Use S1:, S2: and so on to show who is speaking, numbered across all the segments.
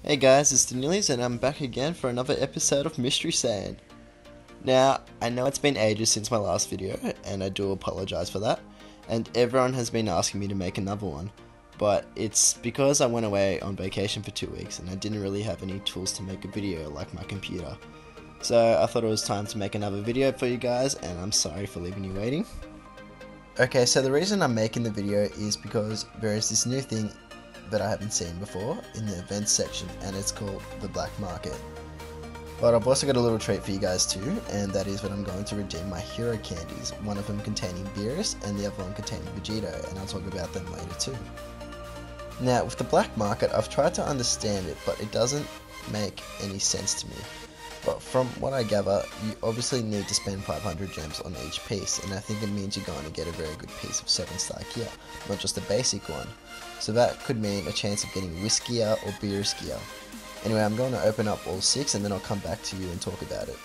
S1: Hey guys, it's Danilies and I'm back again for another episode of Mystery Saiyan. Now, I know it's been ages since my last video, and I do apologise for that, and everyone has been asking me to make another one, but it's because I went away on vacation for 2 weeks and I didn't really have any tools to make a video like my computer. So I thought it was time to make another video for you guys, and I'm sorry for leaving you waiting. Okay, so the reason I'm making the video is because there is this new thing that I haven't seen before in the events section, and it's called the black market. But I've also got a little treat for you guys too, and that is that I'm going to redeem my hero candies, one of them containing Beerus and the other one containing Vegito, and I'll talk about them later too. Now, with the black market, I've tried to understand it, but it doesn't make any sense to me. But from what I gather, you obviously need to spend 500 gems on each piece, and I think it means you're going to get a very good piece of 7-star gear, not just a basic one. So that could mean a chance of getting Whisk gear or Beerus gear. Anyway, I'm going to open up all 6 and then I'll come back to you and talk about it.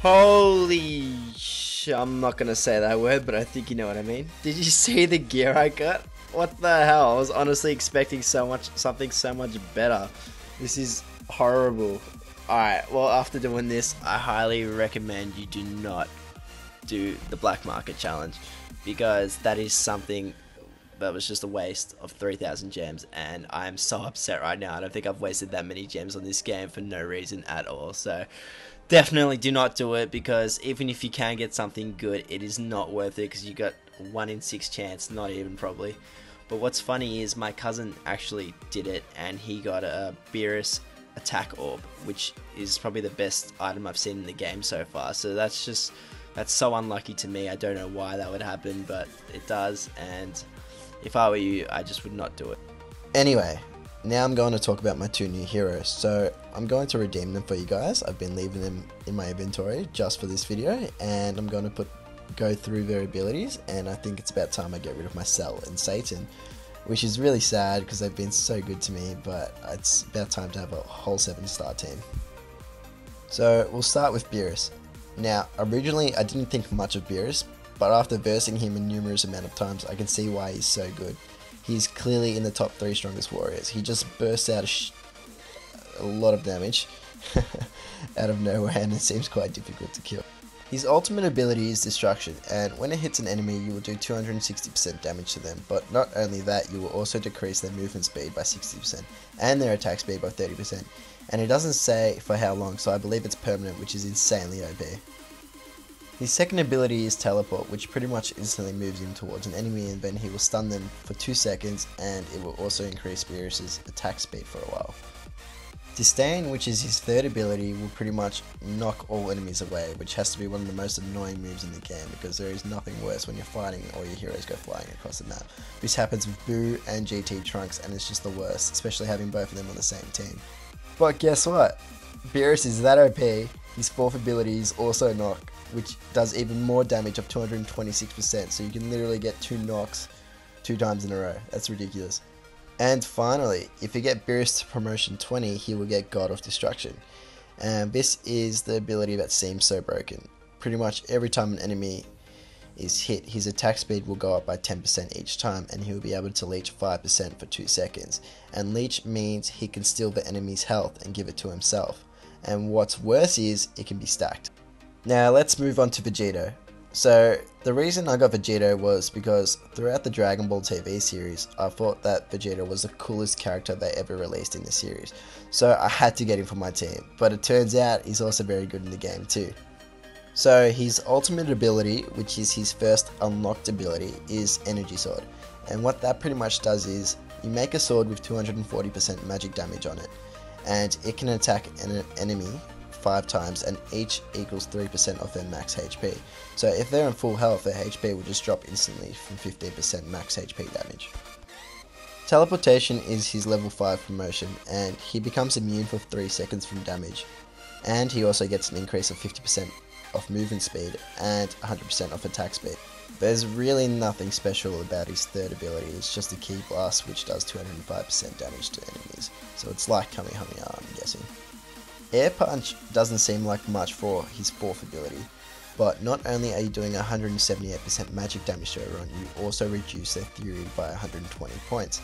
S1: Holy I'm not gonna say that word, but I think you know what I mean. Did you see the gear I got? What the hell? I was honestly expecting something so much better. This is horrible. Alright, well, after doing this, I highly recommend you do not do the black market challenge, because that is something that was just a waste of 3,000 gems, and I am so upset right now. I don't think I've wasted that many gems on this game for no reason at all. So definitely do not do it, because even if you can get something good, it is not worth it, because you got 1 in 6 chance, not even probably. But what's funny is my cousin actually did it, and he got a Beerus attack orb, which is probably the best item I've seen in the game so far. So that's so unlucky to me. I don't know why that would happen, but it does, and if I were you, I just would not do it. Anyway, now I'm going to talk about my 2 new heroes. So I'm going to redeem them for you guys. I've been leaving them in my inventory just for this video, and I'm going to go through their abilities, and I think it's about time I get rid of my Cell and Satan, which is really sad because they've been so good to me, but it's about time to have a whole 7-star team. So we'll start with Beerus. Now, originally I didn't think much of Beerus, but after versing him a numerous amount of times, I can see why he's so good. He's clearly in the top 3 strongest warriors. He just bursts out a lot of damage out of nowhere, and it seems quite difficult to kill. His ultimate ability is Destruction, and when it hits an enemy, you will do 260% damage to them. But not only that, you will also decrease their movement speed by 60% and their attack speed by 30%. And it doesn't say for how long, so I believe it's permanent, which is insanely OP. His second ability is Teleport, which pretty much instantly moves him towards an enemy, and then he will stun them for 2 seconds, and it will also increase Beerus' attack speed for a while. Disdain, which is his third ability, will pretty much knock all enemies away, which has to be one of the most annoying moves in the game, because there is nothing worse when you're fighting all your heroes go flying across the map. This happens with Boo and GT Trunks, and it's just the worst, especially having both of them on the same team. But guess what? Beerus is that OP. His fourth ability is also Knock, which does even more damage of 226%, so you can literally get 2 knocks 2 times in a row. That's ridiculous. And finally, if you get Beerus to promotion 20, he will get God of Destruction. And this is the ability that seems so broken. Pretty much every time an enemy is hit, his attack speed will go up by 10% each time, and he will be able to leech 5% for 2 seconds. And leech means he can steal the enemy's health and give it to himself. And what's worse is, it can be stacked. Now let's move on to Vegito. So the reason I got Vegito was because throughout the Dragon Ball TV series, I thought that Vegito was the coolest character they ever released in the series. So I had to get him for my team, but it turns out he's also very good in the game too. So his ultimate ability, which is his first unlocked ability, is Energy Sword. And what that pretty much does is, you make a sword with 240% magic damage on it, and it can attack an enemy 5 times, and each equals 3% of their max HP. So if they're in full health, their HP will just drop instantly from 15% max HP damage. Teleportation is his level 5 promotion, and he becomes immune for 3 seconds from damage. And he also gets an increase of 50% of movement speed and 100% of attack speed.
S2: There's really nothing special about his third ability, it's just a Ki Blast which does 205% damage to enemies, so it's like Kamehameha, I'm guessing. Air Punch doesn't seem like much for his fourth ability, but not only are you doing 178% magic damage to everyone, you also reduce their Fury by 120 points,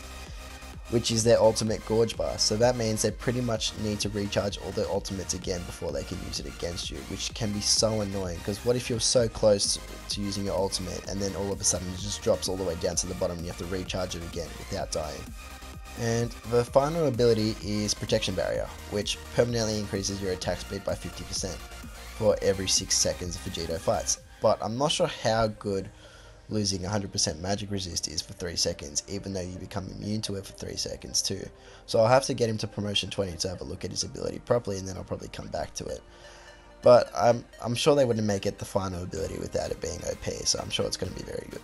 S2: which is their ultimate Gorge Bar, so that means they pretty much need to recharge all their ultimates again before they can use it against you, which can be so annoying, because what if you're so close to using your ultimate and then all of a sudden it just drops all the way down to the bottom and you have to recharge it again without dying. And the final ability is Protection Barrier, which permanently increases your attack speed by 50% for every 6 seconds Vegito fights, but I'm not sure how good losing 100% magic resist is for 3 seconds, even though you become immune to it for 3 seconds too. So I'll have to get him to promotion 20 to have a look at his ability properly, and then I'll probably come back to it. But I'm sure they wouldn't make it the final ability without it being OP, so I'm sure it's going to be very good.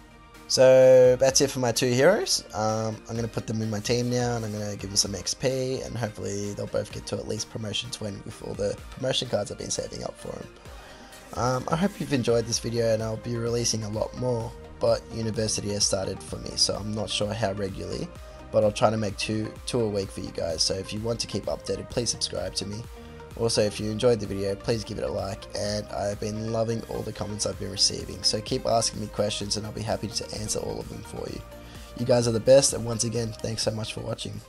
S2: So that's it for my 2 heroes. I'm going to put them in my team now, and I'm going to give them some XP, and hopefully they'll both get to at least promotion 20 with all the promotion cards I've been saving up for them. I hope you've enjoyed this video, and I'll be releasing a lot more, but university has started for me, so I'm not sure how regularly, but I'll try to make two a week for you guys. So if you want to keep updated, please subscribe to me. Also, if you enjoyed the video, please give it a like, and I've been loving all the comments I've been receiving, so keep asking me questions and I'll be happy to answer all of them for you. You guys are the best, and once again, thanks so much for watching.